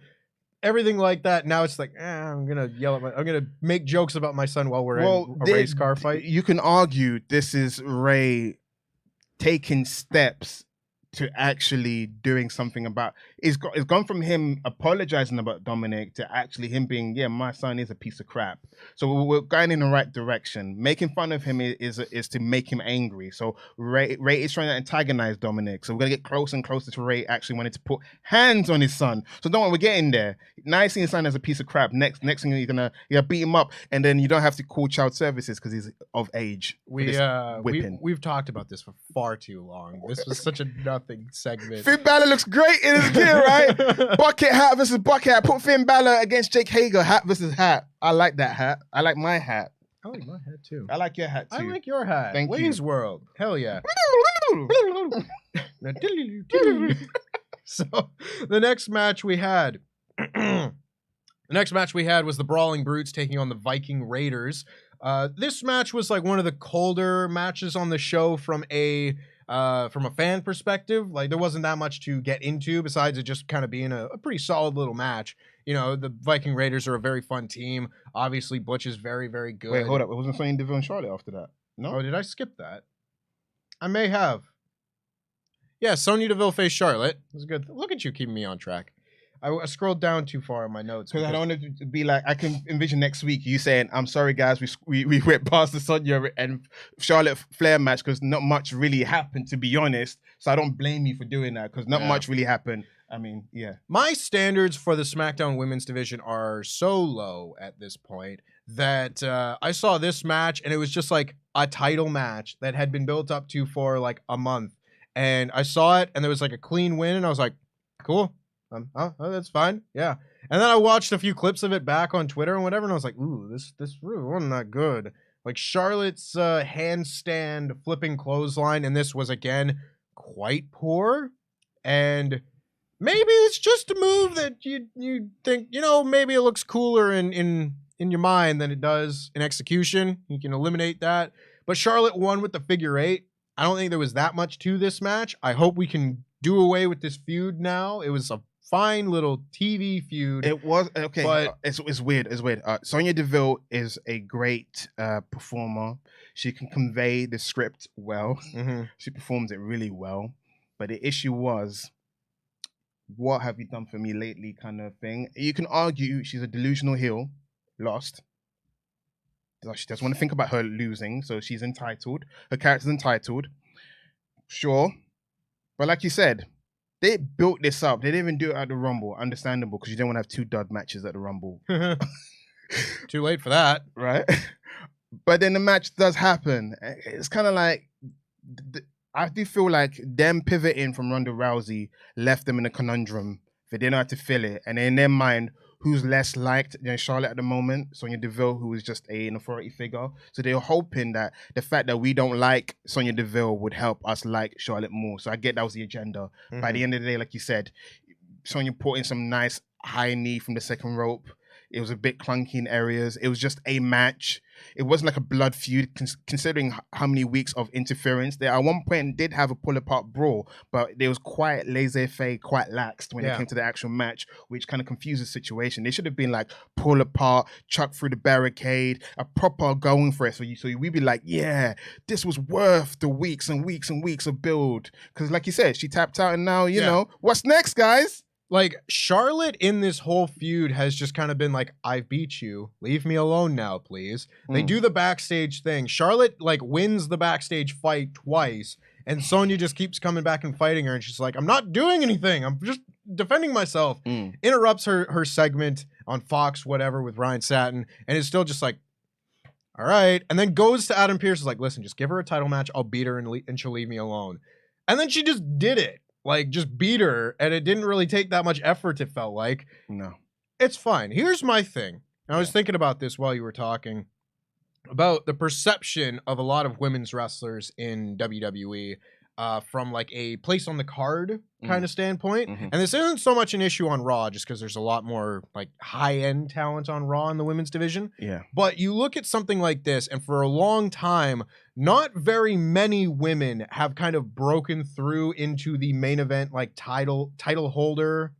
Everything like that. Now it's like, I'm going to yell I'm going to make jokes about my son while we're in a race car fight. You can argue this is Rey taking steps to actually doing something about it's gone from him apologizing about Dominic to actually him being, my son is a piece of crap. So we're going in the right direction. Making fun of him is to make him angry. So Rey is trying to antagonize Dominic. So we're gonna get closer and closer to Rey actually wanting to put hands on his son. So don't worry, we're getting there. Now he's seeing his son as a piece of crap. Next thing you're gonna beat him up, and then you don't have to call child services because he's of age. We've talked about this for far too long. This was such a nothing segment. Finn Balor looks great in his gear, right? Bucket hat versus bucket hat. Put Finn Balor against Jake Hager. Hat versus hat. I like that hat. I like my hat. I like my hat too. I like your hat too. I like your hat. Thank Wayne's you. World. Hell yeah. So the next match we had was the Brawling Brutes taking on the Viking Raiders. This match was one of the colder matches on the show from a fan perspective. There wasn't that much to get into besides it just kind of being a pretty solid little match. The Viking Raiders are a very fun team. Obviously, Butch is very, very good. Wait, hold up. It wasn't Sonya Deville and Charlotte after that? No? Oh, did I skip that? I may have. Yeah, Sonya Deville faced Charlotte. It was good. Look at you keeping me on track. I scrolled down too far in my notes. Because I don't want it to be I can envision next week you saying, I'm sorry, guys, we went past the Sonya and Charlotte Flair match because not much really happened, to be honest. So I don't blame you for doing that because not much really happened. I mean, yeah. My standards for the SmackDown women's division are so low at this point that I saw this match and it was just a title match that had been built up to for a month. And I saw it and there was a clean win and I was like, cool. Oh, that's fine. Yeah. And then I watched a few clips of it back on Twitter and whatever, and I was like, ooh, this really wasn't that good. Charlotte's handstand flipping clothesline, and this was, again, quite poor. And maybe it's just a move that you think, maybe it looks cooler in your mind than it does in execution. You can eliminate that. But Charlotte won with the figure 8. I don't think there was that much to this match. I hope we can do away with this feud now. It was a fine little TV feud. It was okay, but it's weird. It's weird. Sonya Deville is a great performer. She can convey the script well. She performs it really well. But the issue was, what have you done for me lately, kind of thing. You can argue she's a delusional heel, lost. She doesn't want to think about her losing, so she's entitled. Her character's entitled. Sure. But like you said, they built this up. They didn't even do it at the Rumble. Understandable, because you don't want to have 2 dud matches at the Rumble. Too late for that. Right? But then the match does happen. It's kind of like, I do feel like them pivoting from Ronda Rousey left them in a conundrum. They didn't know how to fill it. And in their mind, who's less liked than Charlotte at the moment? Sonya Deville, who is just an authority figure. So they're hoping that the fact that we don't like Sonya Deville would help us like Charlotte more. So I get that was the agenda. By the end of the day, like you said, Sonya put in some nice high knee from the second rope. It was a bit clunky in areas. It was just a match. It wasn't like a blood feud, considering how many weeks of interference. They at one point did have a pull-apart brawl, but they was quite laissez-faire, quite laxed when it came to the actual match, which kind of confused the situation. They should have been like pull apart, chuck through the barricade, a proper going for it. So we'd be like, yeah, this was worth the weeks and weeks and weeks of build. Because like you said, she tapped out, and now, you know, what's next, guys? Like, Charlotte in this whole feud has just kind of been like, I beat you. Leave me alone now, please. They do the backstage thing. Charlotte, like, wins the backstage fight twice, and Sonya just keeps coming back and fighting her, and she's like, I'm not doing anything. I'm just defending myself. Interrupts her segment on Fox, whatever, with Ryan Satin, and it's still just like, all right. And then goes to Adam Pearce, is like, listen, just give her a title match. I'll beat her, and she'll leave me alone. And then she just did it. Like, just beat her, and it didn't really take that much effort, it felt like. No. It's fine. Here's my thing. I was thinking about this while you were talking, about the perception of a lot of women's wrestlers in WWE from, like, a place on the card kind of standpoint. And this isn't so much an issue on Raw, just because there's a lot more, like, high-end talent on Raw in the women's division. Yeah. But you look at something like this, and for a long time, not very many women have kind of broken through into the main event, like, title holder,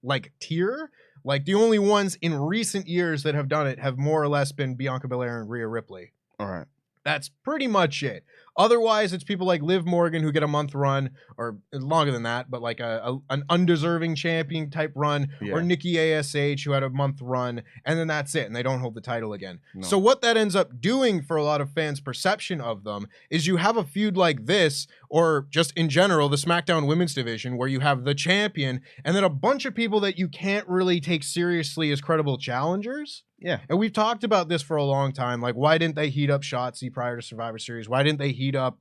like, tier. Like, the only ones in recent years that have done it have more or less been Bianca Belair and Rhea Ripley. All right. That's pretty much it. Otherwise, it's people like Liv Morgan who get a month run, or longer than that, but like an undeserving champion type run, or Nikki ASH who had a month run, and then that's it, and they don't hold the title again. So what that ends up doing for a lot of fans' perception of them is you have a feud like this, or just in general, the SmackDown women's division, where you have the champion, and then a bunch of people that you can't really take seriously as credible challengers. Yeah. And we've talked about this for a long time. Like, why didn't they heat up Shotzi prior to Survivor Series? Why didn't they heat up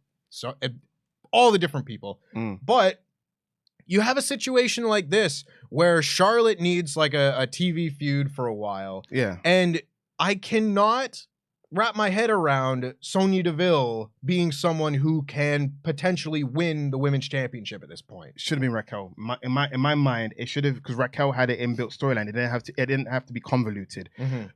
all the different people? But you have a situation like this where Charlotte needs like a TV feud for a while. Yeah. And I cannot wrap my head around Sonya Deville being someone who can potentially win the women's championship at this point. Should have been Raquel. In my mind, it should have, because Raquel had an inbuilt storyline. It didn't have to be convoluted.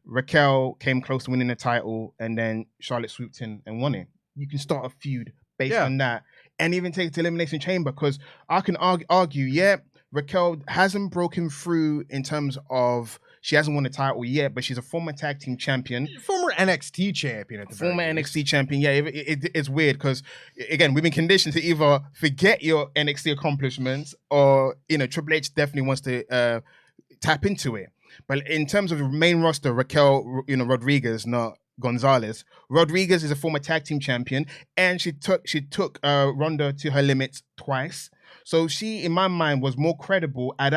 Raquel came close to winning the title, and then Charlotte swooped in and won it. You can start a feud based on that, and even take it to Elimination Chamber, because I can argue, Raquel hasn't broken through in terms of, she hasn't won the title yet, but she's a former tag team champion. Former NXT champion at the Former NXT champion. Yeah, it's weird because, again, we've been conditioned to either forget your NXT accomplishments or, Triple H definitely wants to tap into it. But in terms of the main roster, Raquel, Rodriguez, not Gonzalez. Rodriguez is a former tag team champion, and she took Ronda to her limits twice. So she, in my mind, was more credible at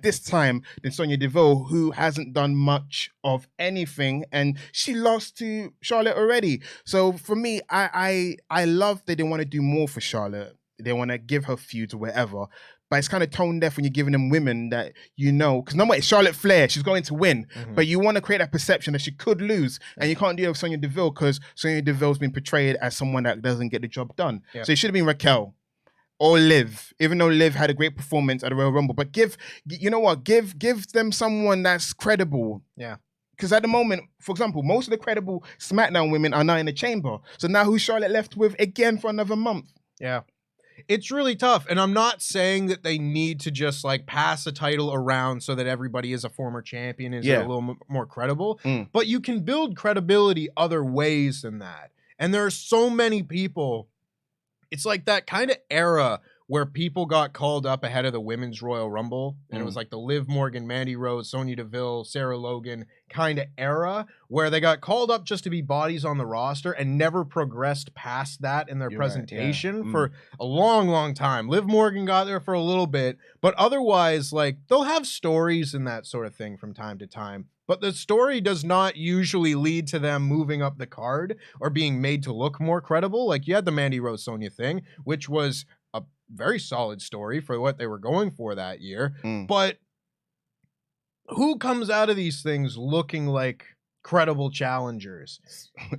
this time, than Sonya Deville, who hasn't done much of anything, and she lost to Charlotte already. So for me, I love that they want to do more for Charlotte. They want to give her feuds or whatever. But it's kind of tone deaf when you're giving them women that because no matter, it's Charlotte Flair, she's going to win. But you want to create that perception that she could lose, and you can't do it with Sonya Deville because Sonya Deville's been portrayed as someone that doesn't get the job done. So it should have been Raquel or Liv, even though Liv had a great performance at the Royal Rumble. But give them someone that's credible. Yeah. Because at the moment, for example, most of the credible SmackDown women are now in the chamber. So now who's Charlotte left with again for another month? Yeah. It's really tough. And I'm not saying that they need to just like pass a title around so that everybody is a former champion, is a little more credible. But you can build credibility other ways than that. And there are so many people. It's like that kind of era where people got called up ahead of the Women's Royal Rumble. And it was like the Liv Morgan, Mandy Rose, Sonya Deville, Sarah Logan kind of era where they got called up just to be bodies on the roster and never progressed past that in their presentation for a long, long time. Liv Morgan got there for a little bit, but otherwise, like, they'll have stories and that sort of thing from time to time. But the story does not usually lead to them moving up the card or being made to look more credible. Like, you had the Mandy Rose Sonya thing, which was a very solid story for what they were going for that year. But who comes out of these things looking like credible challengers?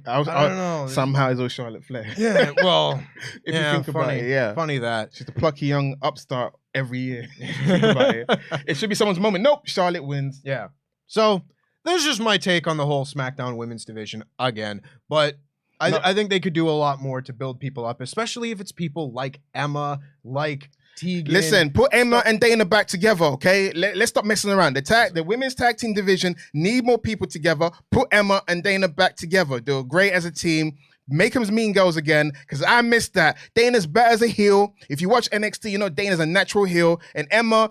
I don't know. Somehow it's all Charlotte Flair. Yeah, well, if you think about it, funny that. She's the plucky young upstart every year. Think about it. It should be someone's moment. Nope, Charlotte wins. Yeah. So there's just my take on the whole SmackDown women's division again. But I think they could do a lot more to build people up, especially if it's people like Emma, like Tegan. Listen, put Emma and Dana back together, okay? Let's stop messing around. The women's tag team division need more people together. Put Emma and Dana back together. They're great as a team. Make them mean girls again, because I missed that. Dana's better as a heel. If you watch NXT, you know Dana's a natural heel. And Emma,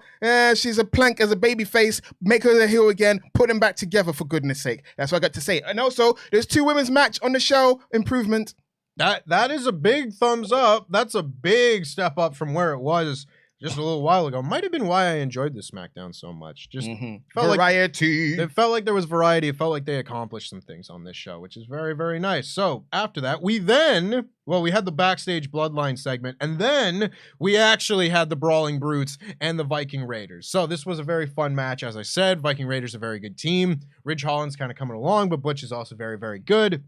she's a plank as a baby face. Make her a heel again. Put them back together, for goodness sake. That's what I got to say. And also, there's 2 women's match on the show. Improvement. That is a big thumbs up. That's a big step up from where it was just a little while ago. Might have been why I enjoyed the SmackDown so much. Just felt variety. It felt like there was variety. It felt like they accomplished some things on this show, which is very, very nice. So after that, we had the backstage bloodline segment, and then we actually had the Brawling Brutes and the Viking Raiders. So this was a very fun match. As I said, Viking Raiders a very good team. Ridge Holland's kind of coming along, but Butch is also very, very good.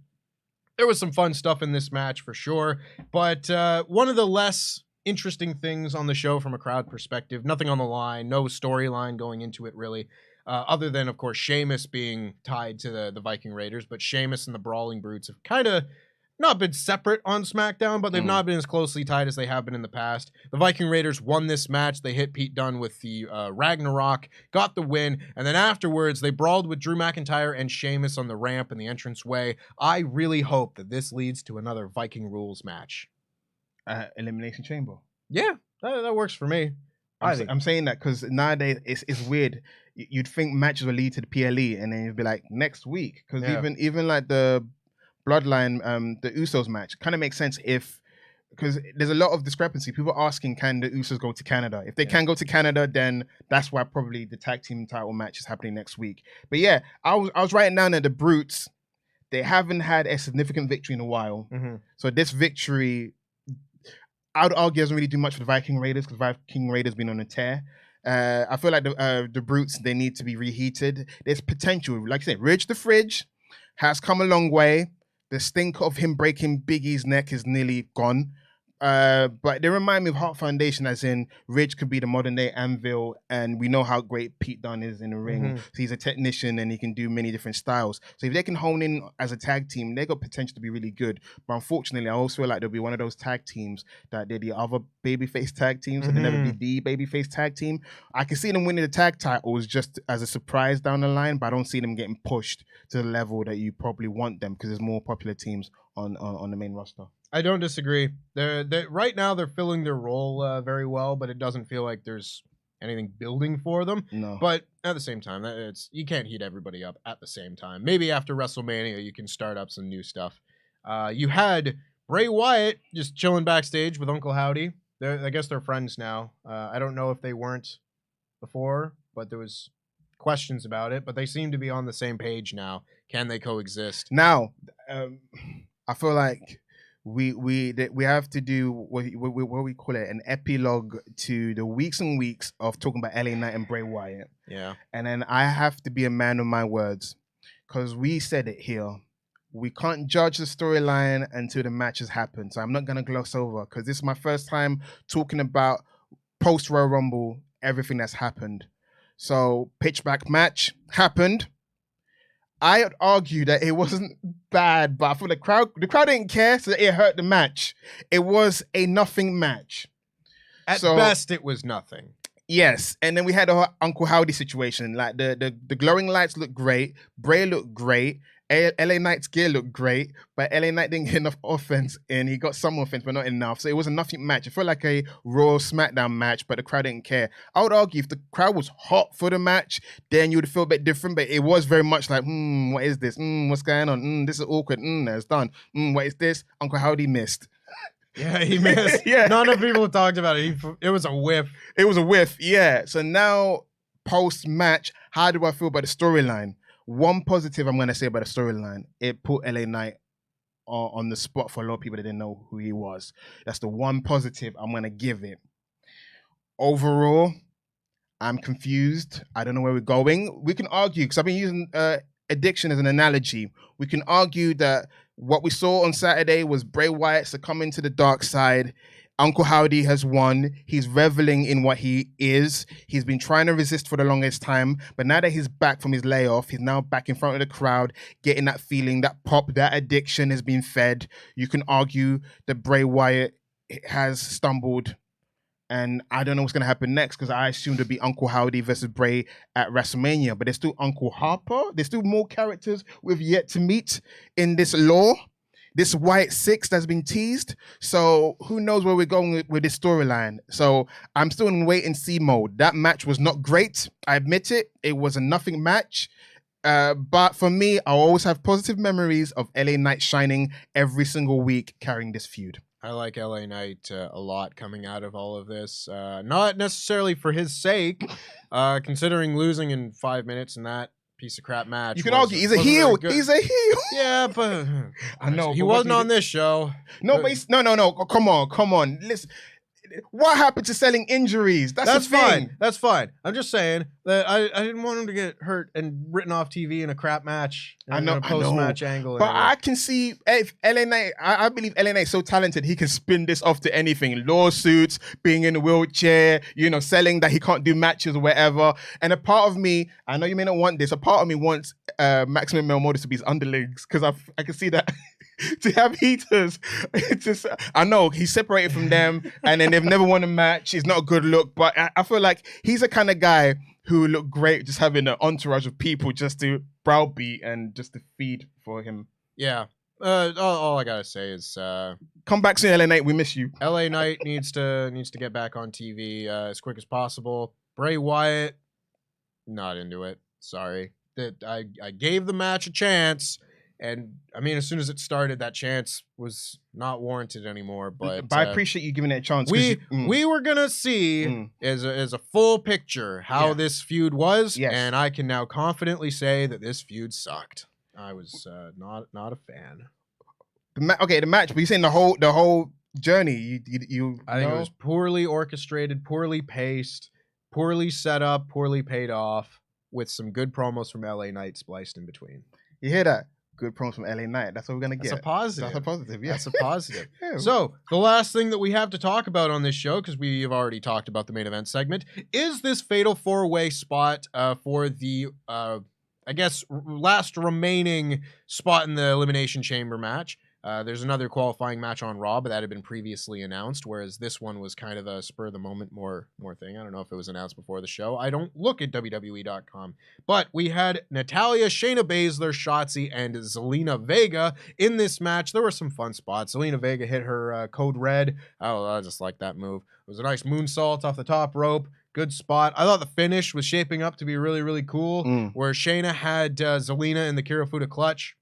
There was some fun stuff in this match for sure, but one of the less interesting things on the show from a crowd perspective, nothing on the line, no storyline going into it really, other than, of course, Sheamus being tied to the Viking Raiders, but Sheamus and the Brawling Brutes have kind of not been separate on SmackDown, but they've not been as closely tied as they have been in the past. The Viking Raiders won this match. They hit Pete Dunne with the Ragnarok, got the win, and then afterwards they brawled with Drew McIntyre and Sheamus on the ramp and the entranceway. I really hope that this leads to another Viking Rules match. Elimination Chamber. Yeah, that works for me. I'm saying that because nowadays it's weird. You'd think matches will lead to the PLE, and then you'd be like, next week. Because even like the Bloodline, the Usos match kind of makes sense because there's a lot of discrepancy. People are asking, can the Usos go to Canada? If they can go to Canada, then that's why probably the tag team title match is happening next week. But yeah, I was writing down that the Brutes, they haven't had a significant victory in a while. So this victory, I would argue, doesn't really do much for the Viking Raiders, because Viking Raiders been on a tear. I feel like the Brutes, they need to be reheated. There's potential. Like I said, Ridge the Fridge has come a long way. The stink of him breaking Big E's neck is nearly gone. But they remind me of Heart Foundation, as in Ridge could be the modern day Anvil, and we know how great Pete Dunne is in the ring. So he's a technician and he can do many different styles. So if they can hone in as a tag team, they got potential to be really good. But unfortunately, I also feel like they'll be one of those tag teams that they're the other babyface tag teams, and they'll never be the babyface tag team. I can see them winning the tag titles just as a surprise down the line, but I don't see them getting pushed to the level that you probably want them, because there's more popular teams on the main roster. I don't disagree. They're right now they're filling their role very well, but it doesn't feel like there's anything building for them. No. But at the same time, you can't heat everybody up at the same time. Maybe after WrestleMania, you can start up some new stuff. You had Bray Wyatt just chilling backstage with Uncle Howdy. I guess they're friends now. I don't know if they weren't before, but there was questions about it. But they seem to be on the same page now. Can they coexist? Now, I feel like we have to do what we call it, an epilogue to the weeks and weeks of talking about LA Knight and Bray Wyatt. Yeah. And then I have to be a man of my words, because we said it here. We can't judge the storyline until the match has happened. So I'm not going to gloss over, because this is my first time talking about post-Royal Rumble, everything that's happened. So pitchback match happened. I'd argue that it wasn't bad, but I feel the crowd didn't care, so it hurt the match. It was a nothing match. At best, it was nothing. Yes, and then we had a Uncle Howdy situation. Like the glowing lights looked great, Bray looked great, LA Knight's gear looked great, but LA Knight didn't get enough offense, and he got some offense, but not enough. So it was a nothing match. It felt like a Raw SmackDown match, but the crowd didn't care. I would argue if the crowd was hot for the match, then you would feel a bit different. But it was very much like, what is this? What's going on? This is awkward. It's done. What is this? Uncle Howdy missed. Yeah, he missed. Yeah. None of people talked about it. It was a whiff. It was a whiff, yeah. So now, post-match, how do I feel about the storyline? One positive I'm going to say about the storyline, it put LA Knight on the spot for a lot of people that didn't know who he was. That's the one positive I'm going to give it. Overall, I'm confused. I don't know where we're going. We can argue, because I've been using addiction as an analogy. We can argue that what we saw on Saturday was Bray Wyatt succumbing to the dark side. Uncle Howdy has won. He's reveling in what he is. He's been trying to resist for the longest time, but now that he's back from his layoff, he's now back in front of the crowd, getting that feeling, that pop, that addiction has been fed. You can argue that Bray Wyatt has stumbled, and I don't know what's going to happen next, because I assumed it'd be Uncle Howdy versus Bray at WrestleMania, but there's still Uncle Harper. There's still more characters we've yet to meet in this lore. This Wyatt 6 that's been teased. So who knows where we're going with this storyline. So I'm still in wait and see mode. That match was not great. I admit it. It was a nothing match. But for me, I always have positive memories of LA Knight shining every single week carrying this feud. I like LA Knight a lot coming out of all of this. Not necessarily for his sake, considering losing in 5 minutes in that piece of crap match. You can argue he's a heel. He's a heel. Yeah, but I know he wasn't on this show. No, but no. Come on. Listen, what happened to selling injuries? That's fine. That's fine. I'm just saying that I didn't want him to get hurt and written off TV in a crap match. I know, in a post-match angle. But I can see if LA Knight. I believe LA Knight is so talented. He can spin this off to anything: lawsuits, being in a wheelchair, selling that he can't do matches or whatever. And a part of me, I know you may not want this. A part of me wants Maximum Male Models to be his underlings, because I can see that. To have heaters, it's just, I know he's separated from them, and then they've never won a match. He's not a good look, but I feel like he's the kind of guy who would look great just having an entourage of people just to browbeat and just to feed for him. Yeah. All I gotta say is come back soon, LA Knight. We miss you. LA Knight needs to get back on TV as quick as possible. Bray Wyatt, not into it. Sorry. That I gave the match a chance. And I mean, as soon as it started, that chance was not warranted anymore. But I appreciate you giving it a chance. We were gonna see as a full picture how this feud was, and I can now confidently say that this feud sucked. I was not a fan. The match, but you're saying the whole journey. I think it was poorly orchestrated, poorly paced, poorly set up, poorly paid off, with some good promos from LA Knight spliced in between. You hear that? Good promos from LA Knight. That's what we're gonna get. That's a positive. That's a positive. Yeah, that's a positive. Yeah. So the last thing that we have to talk about on this show, because we have already talked about the main event segment, is this fatal 4-way spot for the I guess last remaining spot in the Elimination Chamber match. There's another qualifying match on Raw, but that had been previously announced, whereas this one was kind of a spur of the moment more thing. I don't know if it was announced before the show. I don't look at WWE.com. But we had Natalya, Shayna Baszler, Shotzi, and Zelina Vega in this match. There were some fun spots. Zelina Vega hit her code red. Oh, I just like that move. It was a nice moonsault off the top rope. Good spot. I thought the finish was shaping up to be really, really cool, where Shayna had Zelina in the Kirifuda clutch.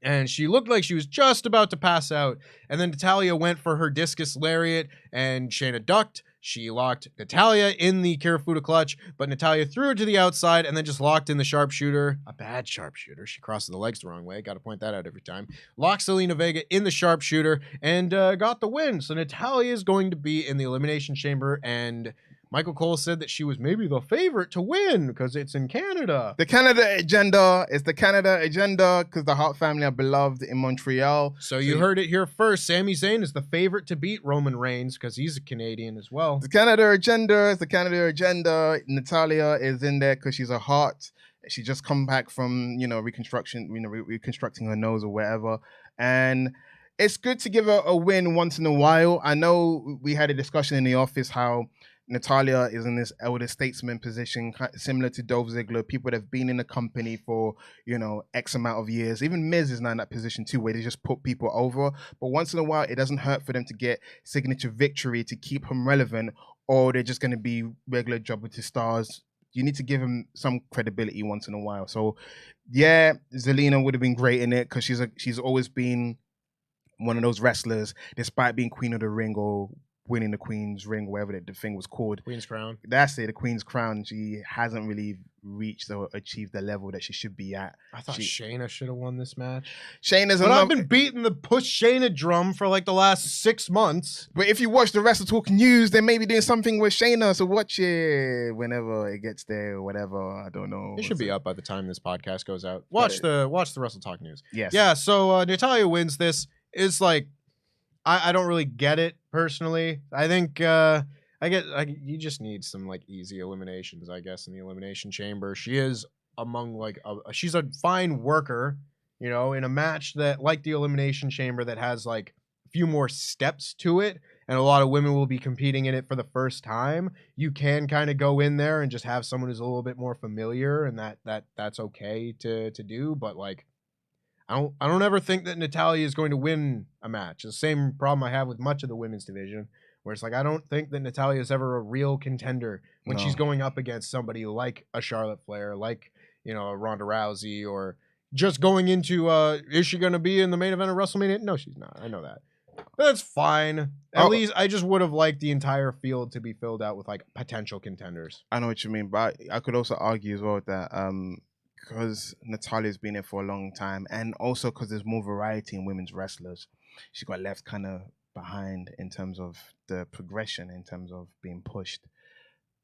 And she looked like she was just about to pass out. And then Natalya went for her discus lariat, and Shayna ducked. She locked Natalya in the Kirifuda clutch, but Natalya threw her to the outside and then just locked in the sharpshooter. A bad sharpshooter. She crosses the legs the wrong way. Got to point that out every time. Locked Zelina Vega in the sharpshooter and got the win. So Natalya is going to be in the Elimination Chamber, and Michael Cole said that she was maybe the favorite to win because it's in Canada. The Canada agenda is the Canada agenda because the Hart family are beloved in Montreal. So you heard it here first. Sami Zayn is the favorite to beat Roman Reigns because he's a Canadian as well. The Canada agenda is the Canada agenda. Natalya is in there because she's a Hart. She just come back from, reconstruction, reconstructing her nose or whatever. And it's good to give her a win once in a while. I know we had a discussion in the office how Natalya is in this elder statesman position, similar to Dolph Ziggler, people that have been in the company for, X amount of years. Even Miz is now in that position too, where they just put people over. But once in a while, it doesn't hurt for them to get signature victory to keep them relevant, or they're just going to be regular jobbity stars. You need to give them some credibility once in a while. So, yeah, Zelina would have been great in it because she's always been one of those wrestlers, despite being Queen of the Ring or winning the Queen's Ring, whatever the thing was called. Queen's Crown. That's it, the Queen's Crown. She hasn't really reached or achieved the level that she should be at. I thought Shayna should have won this match. I've been beating the push Shayna drum for like the last 6 months. But if you watch the WrestleTalk news, they may be doing something with Shayna, so watch it whenever it gets there or whatever. I don't know. It should be up by the time this podcast goes out. Watch the WrestleTalk news. Yes. Yeah, so Natalya wins this. It's like, I don't really get it personally. I think you just need some like easy eliminations, I guess, in the Elimination Chamber. She is among she's a fine worker, in a match that, like the Elimination Chamber, that has like a few more steps to it, and a lot of women will be competing in it for the first time. You can kind of go in there and just have someone who's a little bit more familiar, and that's okay to do, but like, I don't ever think that Natalya is going to win a match. It's the same problem I have with much of the women's division, where it's like, I don't think that Natalya is ever a real contender when she's going up against somebody like a Charlotte Flair, like, a Ronda Rousey, or just going into, is she going to be in the main event of WrestleMania? No, she's not. I know that. But that's fine. At least I just would have liked the entire field to be filled out with like potential contenders. I know what you mean, but I could also argue as well that, because Natalya's been there for a long time, and also because there's more variety in women's wrestlers, she got left kind of behind in terms of the progression, in terms of being pushed.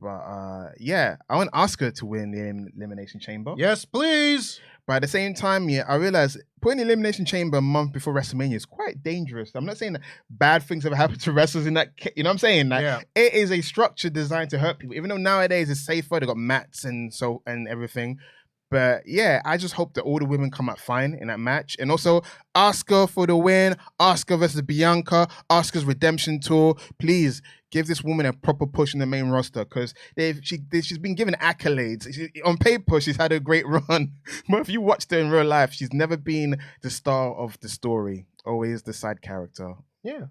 But yeah, I want Asuka to win the Elimination Chamber. Yes, please. But at the same time, I realize putting the Elimination Chamber a month before WrestleMania is quite dangerous. I'm not saying that bad things have happened to wrestlers in that, you know what I'm saying? Like, It is a structure designed to hurt people, even though nowadays it's safer. They've got mats and everything. But yeah, I just hope that all the women come out fine in that match. And also, Asuka for the win. Asuka versus Bianca. Asuka's redemption tour. Please give this woman a proper push in the main roster, because she's been given accolades. On paper, she's had a great run. But if you watched her in real life, she's never been the star of the story. Always the side character. Yeah.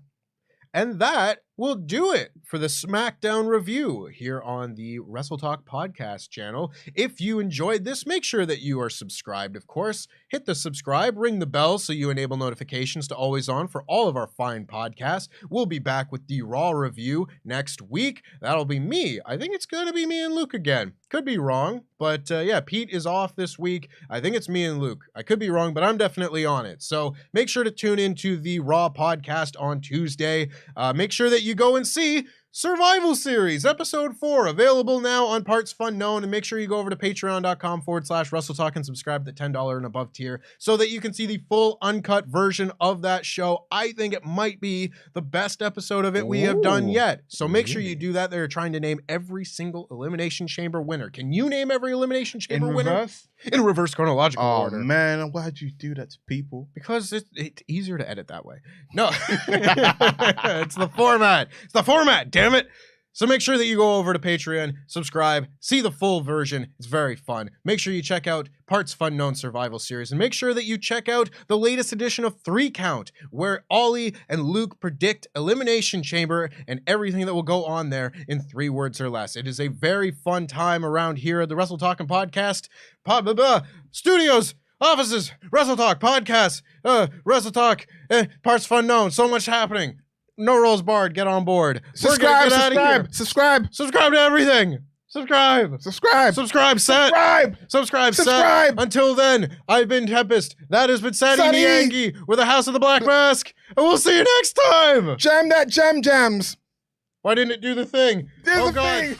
And that will do it for the SmackDown review here on the WrestleTalk Podcast channel. If you enjoyed this, make sure that you are subscribed, of course. Hit the subscribe, ring the bell so you enable notifications to always on for all of our fine podcasts. We'll be back with the Raw review next week. That'll be me. I think it's going to be me and Luke again. Could be wrong, but yeah, Pete is off this week. I think it's me and Luke. I could be wrong, but I'm definitely on it. So make sure to tune into the Raw podcast on Tuesday. Make sure that you go and see Survival Series, Episode 4, available now on partsFUNknown. And make sure you go over to patreon.com/WrestleTalk and subscribe to the $10 and above tier so that you can see the full uncut version of that show. I think it might be the best episode of it we have done yet. So make sure you do that. They're trying to name every single Elimination Chamber winner. Can you name every Elimination Chamber winner? In reverse chronological order. Oh, man. Why'd you do that to people? Because it's easier to edit that way. No. It's the format. It's the format, damn it. So make sure that you go over to Patreon, subscribe, see the full version. It's very fun. Make sure you check out partsFUNknown Survival Series, and make sure that you check out the latest edition of 3 Count, where Ollie and Luke predict Elimination Chamber and everything that will go on there in 3 words or less. It is a very fun time around here at the WrestleTalk Podcast studios, offices, WrestleTalk Podcast, WrestleTalk, partsFUNknown. So much happening. No rolls barred. Get on board. Subscribe to everything. Subscribe, set. Until then, I've been Tempest. That has been Sadie Niangi with the House of the Black Mask. And we'll see you next time. Jam that jams. Why didn't it do the thing? There's the thing.